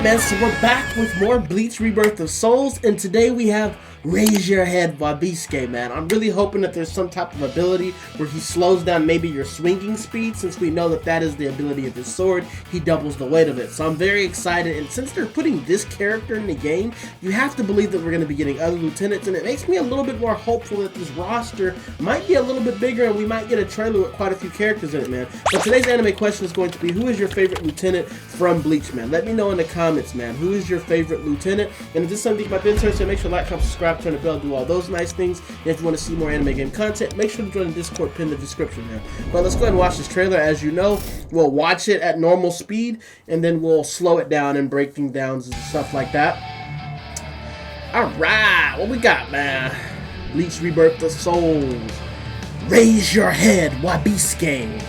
Alright man, so we're back with more Bleach Rebirth of Souls, and today we have Raise Your Head WABISUKE, man. I'm really hoping that there's some type of ability where he slows down maybe your swinging speed, since we know that that is the ability of his sword. He doubles the weight of it. So I'm very excited, and since they're putting this character in the game, you have to believe that we're going to be getting other lieutenants, and it makes me a little bit more hopeful that this roster might be a little bit bigger and we might get a trailer with quite a few characters in it, man. But today's anime question is going to be, who is your favorite lieutenant from Bleach, man? Let me know in the comments, man. Who is your favorite lieutenant? And if this is something you might be interested in, make sure to like, comment, subscribe, turn the bell, do all those nice things. And if you want to see more anime game content, make sure to join the Discord pinned in the description, man. But let's go ahead and watch this trailer. As you know, we'll watch it at normal speed, and then we'll slow it down and break things down and stuff like that. Alright, what we got, man? Bleach Rebirth of Souls. Raise Your Head, WABISUKE.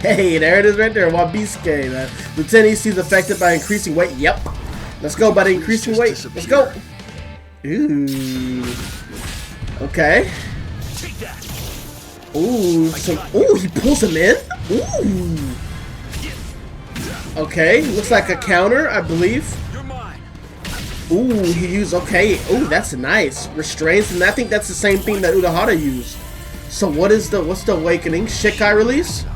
Hey, there it is right there, WABISUKE, man. Lieutenant EC is affected by increasing weight. Yep. Let's go by the increasing weight. Let's go. Ooh. Okay. Ooh, ooh, he pulls him in? Ooh. Okay, looks like a counter, I believe. Ooh, he used, okay. Ooh, that's nice. Restraints, and I think that's the same thing that Urahara used. So what's the awakening? Shikai release?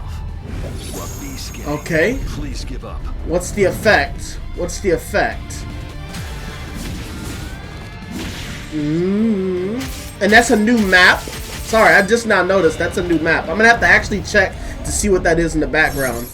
Okay. Please give up. What's the effect? What's the effect? And that's a new map. Sorry, I just now noticed that's a new map. I'm gonna have to actually check to see what that is in the background.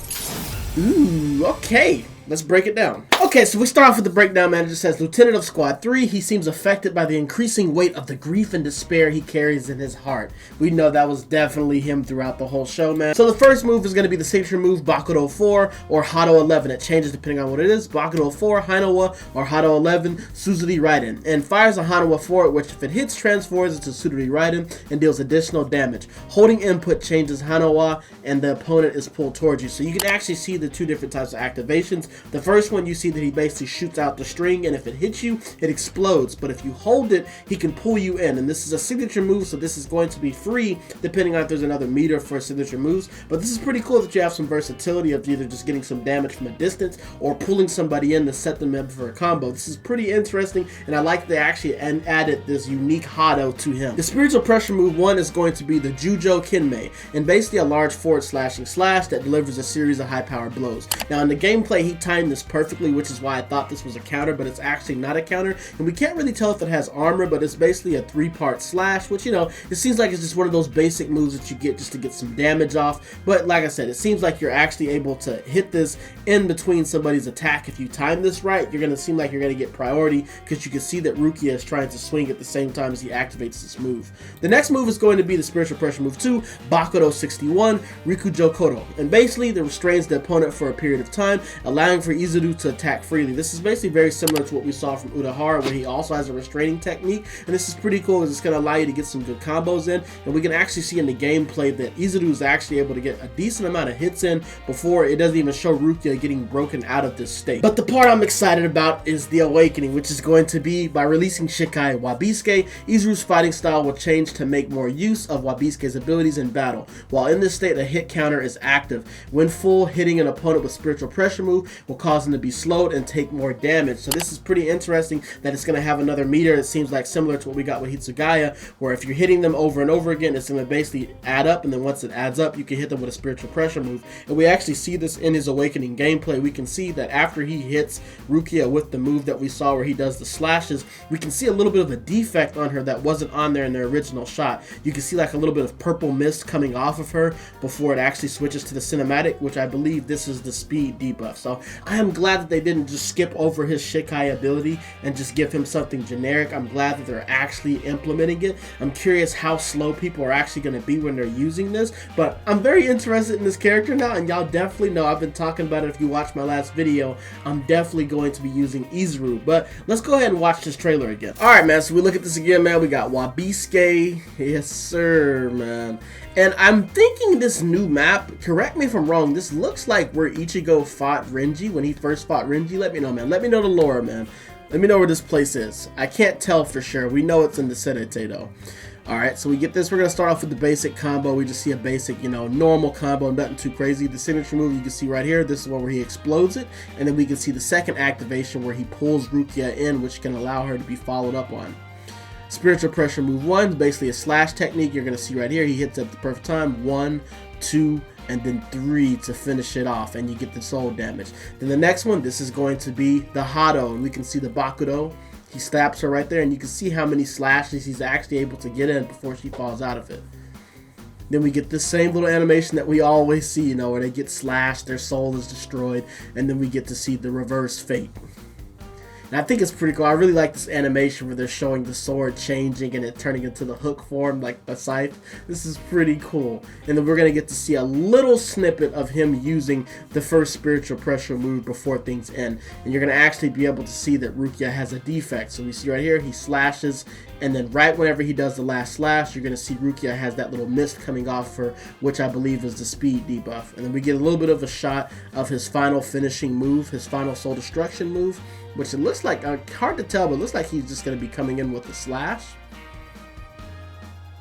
Ooh, okay. Let's break it down. Okay, so we start off with the breakdown, man. It just says, Lieutenant of Squad 3, he seems affected by the increasing weight of the grief and despair he carries in his heart. We know that was definitely him throughout the whole show, man. So the first move is going to be the signature move, Bakudo 4 or Hado 11. It changes depending on what it is. Bakudo 4, Hanawa, or Hado 11, Suzuri Raiden. And fires a Hanawa 4, which if it hits, transforms into Suzuri Raiden and deals additional damage. Holding input changes Hanawa and the opponent is pulled towards you. So you can actually see the two different types of activations. The first one, you see that he basically shoots out the string, and if it hits you, it explodes. But if you hold it, he can pull you in. And this is a signature move, so this is going to be free, depending on if there's another meter for signature moves. But this is pretty cool that you have some versatility of either just getting some damage from a distance or pulling somebody in to set them up for a combo. This is pretty interesting, and I like they actually added this unique Hado to him. The spiritual pressure move 1 is going to be the Jujo Kinmei, and basically a large forward slashing slash that delivers a series of high-powered blows. Now in the gameplay, he timed this perfectly, which is why I thought this was a counter, but it's actually not a counter, and we can't really tell if it has armor, but it's basically a 3-part slash, which, you know, it seems like it's just one of those basic moves that you get just to get some damage off. But like I said, it seems like you're actually able to hit this in between somebody's attack. If you time this right, you're going to seem like you're going to get priority, because you can see that Rukia is trying to swing at the same time as he activates this move. The next move is going to be the spiritual pressure move 2, Bakudo 61, Rikujo Kodo, and basically it restrains the opponent for a period of time, allowing for Izuru to attack freely. This is basically very similar to what we saw from Urahara, where he also has a restraining technique, and this is pretty cool because it's going to allow you to get some good combos in, and we can actually see in the gameplay that Izuru is actually able to get a decent amount of hits in before it doesn't even show Rukia getting broken out of this state. But the part I'm excited about is the awakening, which is going to be by releasing Shikai WABISUKE, Izuru's fighting style will change to make more use of WABISUKE's abilities in battle. While in this state, a hit counter is active. When full, hitting an opponent with spiritual pressure move will cause them to be slowed and take more damage. So this is pretty interesting that it's going to have another meter. It seems like similar to what we got with Hitsugaya, where if you're hitting them over and over again, it's going to basically add up, and then once it adds up, you can hit them with a spiritual pressure move. And we actually see this in his awakening gameplay. We can see that after he hits Rukia with the move that we saw where he does the slashes, we can see a little bit of a defect on her that wasn't on there in their original shot. You can see like a little bit of purple mist coming off of her before it actually switches to the cinematic, which I believe this is the speed debuff. So I am glad that they didn't just skip over his Shikai ability and just give him something generic. I'm glad that they're actually implementing it. I'm curious how slow people are actually going to be when they're using this, but I'm very interested in this character now, and y'all definitely know I've been talking about it. If you watched my last video, I'm definitely going to be using Izuru. But let's go ahead and watch this trailer again. Alright, man, so we look at this again, man. We got WABISUKE. Yes, sir, man. And I'm thinking this new map, correct me if I'm wrong, this looks like where Ichigo fought Renji when he first fought Renji. Let me know, man. Let me know the lore, man. Let me know where this place is. I can't tell for sure. We know it's in the Serete, though. Alright, so we get this. We're going to start off with the basic combo. We just see a basic, normal combo, nothing too crazy. The signature move you can see right here, this is one where he explodes it. And then we can see the second activation where he pulls Rukia in, which can allow her to be followed up on. Spiritual Pressure move 1 is basically a slash technique. You're going to see right here, he hits at the perfect time. 1, 2, and then 3 to finish it off, and you get the soul damage. Then the next one, this is going to be the Hado, and we can see the Bakudo. He slaps her right there, and you can see how many slashes he's actually able to get in before she falls out of it. Then we get this same little animation that we always see, where they get slashed, their soul is destroyed, and then we get to see the reverse fate. And I think it's pretty cool. I really like this animation where they're showing the sword changing and it turning into the hook form, like the scythe. This is pretty cool. And then we're going to get to see a little snippet of him using the first spiritual pressure move before things end. And you're going to actually be able to see that Rukia has a defect. So we see right here, he slashes, and then right whenever he does the last slash, you're going to see Rukia has that little mist coming off her, which I believe is the speed debuff. And then we get a little bit of a shot of his final finishing move, his final soul destruction move, which it looks like, hard to tell, but it looks like he's just going to be coming in with a slash.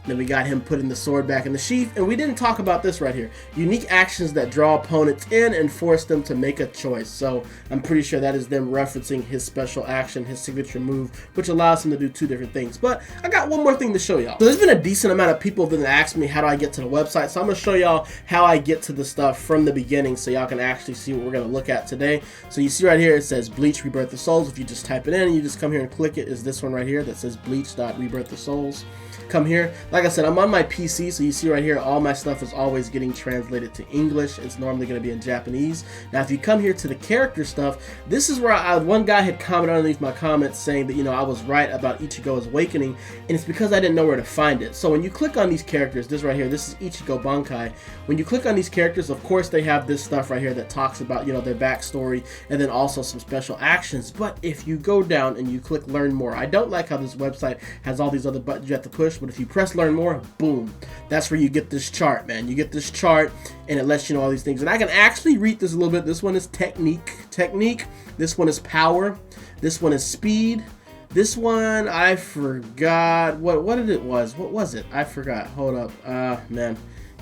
Then we got him putting the sword back in the sheath, and we didn't talk about this right here. Unique actions that draw opponents in and force them to make a choice. So I'm pretty sure that is them referencing his special action, his signature move, which allows him to do 2 different things. But I got one more thing to show y'all. So there's been a decent amount of people that asked me how do I get to the website. So I'm going to show y'all how I get to the stuff from the beginning so y'all can actually see what we're going to look at today. So you see right here, it says Bleach Rebirth of Souls. If you just type it in and you just come here and click it, is this one right here that says Bleach.Rebirth of Souls. Come here. Like I said, I'm on my PC, so you see right here, all my stuff is always getting translated to English. It's normally going to be in Japanese. Now, if you come here to the character stuff, this is where one guy had commented underneath my comments saying that, I was right about Ichigo's awakening, and it's because I didn't know where to find it. So when you click on these characters, this right here, this is Ichigo Bankai. When you click on these characters, of course, they have this stuff right here that talks about, their backstory, and then also some special actions. But if you go down and you click Learn More, I don't like how this website has all these other buttons you have to push, but if you press Learn More, boom, that's where you get this chart, man. You get this chart and it lets you know all these things. And I can actually read this a little bit. This one is technique. This one is power. This one is speed. This one, I forgot what it was. What was it? I forgot. Hold up. Man.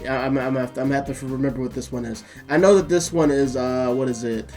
I'm gonna have to remember what this one is. I know that this one is, what is it?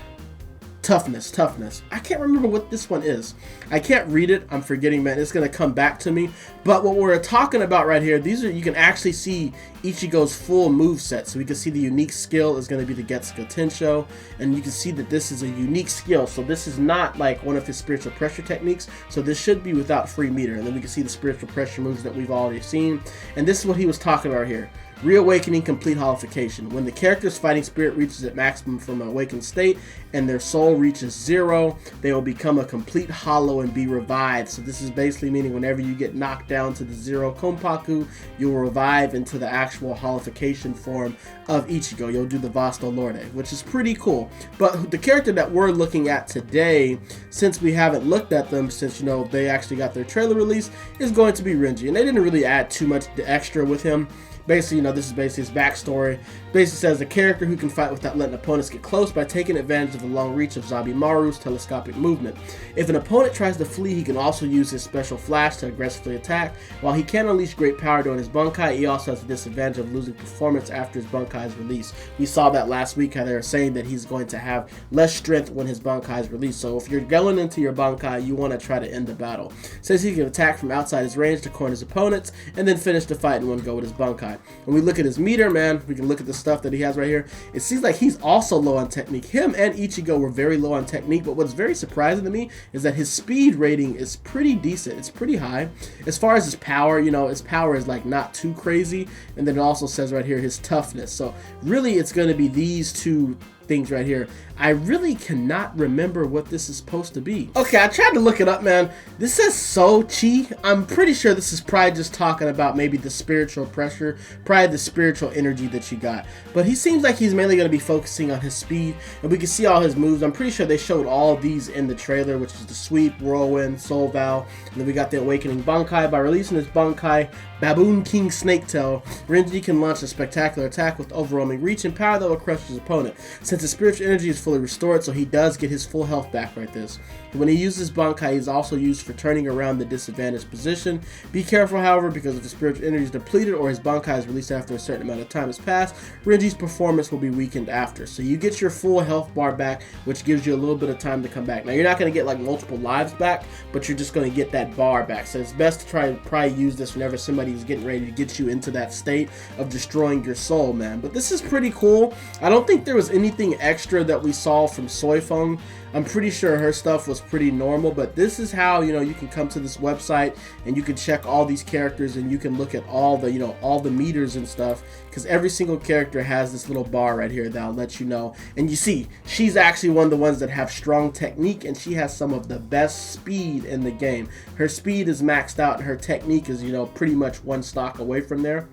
Toughness. I can't remember what this one is. I can't read it. I'm forgetting, man. It's going to come back to me. But what we're talking about right here, you can actually see Ichigo's full move set. So we can see the unique skill is going to be the Getsuga Tensho. And you can see that this is a unique skill. So this is not like one of his spiritual pressure techniques. So this should be without free meter. And then we can see the spiritual pressure moves that we've already seen. And this is what he was talking about here. Reawakening complete holification. When the character's fighting spirit reaches its maximum from an awakened state and their soul reaches 0, they will become a complete hollow and be revived. So this is basically meaning whenever you get knocked down to the 0 Konpaku, you'll revive into the actual holification form of Ichigo. You'll do the Vasto Lorde, which is pretty cool. But the character that we're looking at today, since we haven't looked at them since, they actually got their trailer release, is going to be Renji. And they didn't really add too much extra with him. Basically, this is basically his backstory. Basically says a character who can fight without letting opponents get close by taking advantage of the long reach of Zabimaru's telescopic movement. If an opponent tries to flee, he can also use his special flash to aggressively attack. While he can unleash great power during his Bankai, he also has the disadvantage of losing performance after his Bankai is released. We saw that last week, how they were saying that he's going to have less strength when his Bankai is released. So if you're going into your Bankai, you want to try to end the battle. Says he can attack from outside his range to corner his opponents, and then finish the fight in one go with his Bankai. When we look at his meter, man, we can look at the stuff that he has right here. It seems like he's also low on technique. Him and Ichigo were very low on technique, but what's very surprising to me is that his speed rating is pretty decent. It's pretty high. As far as his power, his power is like not too crazy. And then it also says right here his toughness. So really it's going to be these two things right here. I really cannot remember what this is supposed to be. Okay, I tried to look it up, man. This says Sochi. I'm pretty sure this is probably just talking about maybe the spiritual pressure, probably the spiritual energy that you got. But he seems like he's mainly going to be focusing on his speed, and we can see all his moves. I'm pretty sure they showed all of these in the trailer, which is the sweep, whirlwind, soul vow, and then we got the awakening Bankai. By releasing his Bankai, Baboon King Snaketail, Renji can launch a spectacular attack with overwhelming reach and power that will crush his opponent. Since his spiritual energy is fully restored, so he does get his full health back right this. When he uses Bankai, he's also used for turning around the disadvantaged position. Be careful, however, because if his spiritual energy is depleted or his Bankai is released after a certain amount of time has passed, Renji's performance will be weakened after. So you get your full health bar back, which gives you a little bit of time to come back. Now, you're not going to get like multiple lives back, but you're just going to get that bar back. So it's best to try and probably use this whenever somebody is getting ready to get you into that state of destroying your soul, man. But this is pretty cool. I don't think there was anything extra that we saw from Soifeng. I'm pretty sure her stuff was pretty normal, but this is how, you know, you can come to this website and you can check all these characters and you can look at all the, you know, all the meters and stuff, because every single character has this little bar right here that'll let you know. And you see, she's actually one of the ones that have strong technique, and she has some of the best speed in the game. Her speed is maxed out and her technique is, you know, pretty much one stock away from there.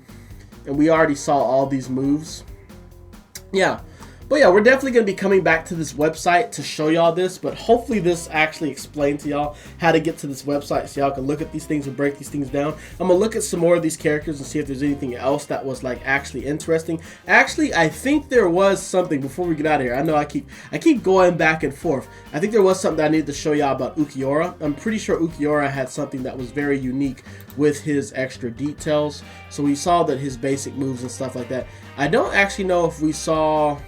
And we already saw all these moves. Yeah. But yeah, we're definitely going to be coming back to this website to show y'all this, but hopefully this actually explains to y'all how to get to this website so y'all can look at these things and break these things down. I'm going to look at some more of these characters and see if there's anything else that was like actually interesting. Actually, I think there was something before we get out of here. I know I keep going back and forth. I think there was something that I needed to show y'all about Ukiura. I'm pretty sure Ukiura had something that was very unique with his extra details. So we saw that his basic moves and stuff like that. I don't actually know if we saw...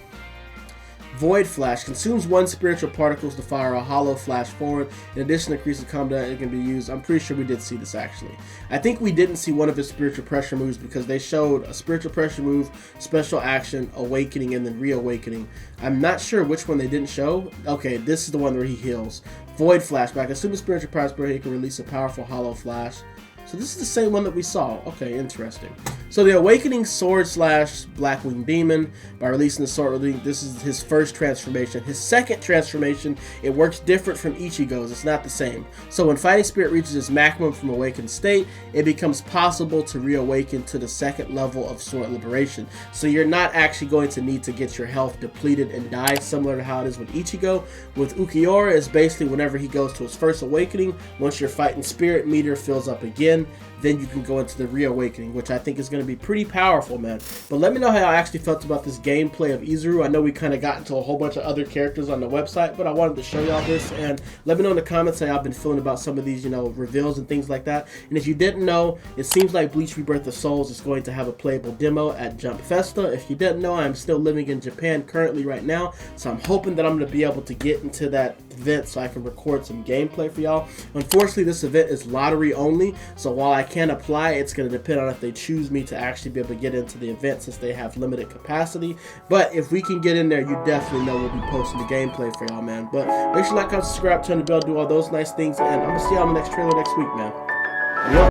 Void Flash consumes 1 spiritual particles to fire a hollow flash forward. In addition, increases combat, it can be used. I'm pretty sure we did see this actually. I think we didn't see one of his spiritual pressure moves because they showed a spiritual pressure move, special action, awakening, and then reawakening. I'm not sure which one they didn't show. Okay, this is the one where he heals. Void Flash. By consuming spiritual pressure, he can release a powerful hollow flash. So this is the same one that we saw. Okay, interesting. So the Awakening Sword / Blackwing Demon, by releasing the sword, this is his first transformation. His second transformation, it works different from Ichigo's. It's not the same. So when Fighting Spirit reaches its maximum from awakened state, it becomes possible to reawaken to the second level of Sword Liberation. So you're not actually going to need to get your health depleted and die, similar to how it is with Ichigo. With Ukiura, it's basically whenever he goes to his first awakening, once your Fighting Spirit meter fills up again, then you can go into the reawakening, which I think is going to be pretty powerful, man. But let me know how I actually felt about this gameplay of Izuru. I know we kind of got into a whole bunch of other characters on the website, but I wanted to show y'all this, and let me know in the comments how y'all been feeling about some of these, you know, reveals and things like that. And if you didn't know, it seems like Bleach Rebirth of Souls is going to have a playable demo at Jump Festa. If you didn't know, I'm still living in Japan currently right now, so I'm hoping that I'm going to be able to get into that event so I can record some gameplay for y'all. Unfortunately, this event is lottery only, so while I can apply, it's going to depend on if they choose me to actually be able to get into the event since they have limited capacity. But if we can get in there, you definitely know we'll be posting the gameplay for y'all, man. But make sure to like, comment, subscribe, turn the bell, do all those nice things, and I'm going to see y'all in the next trailer next week, man. Yo.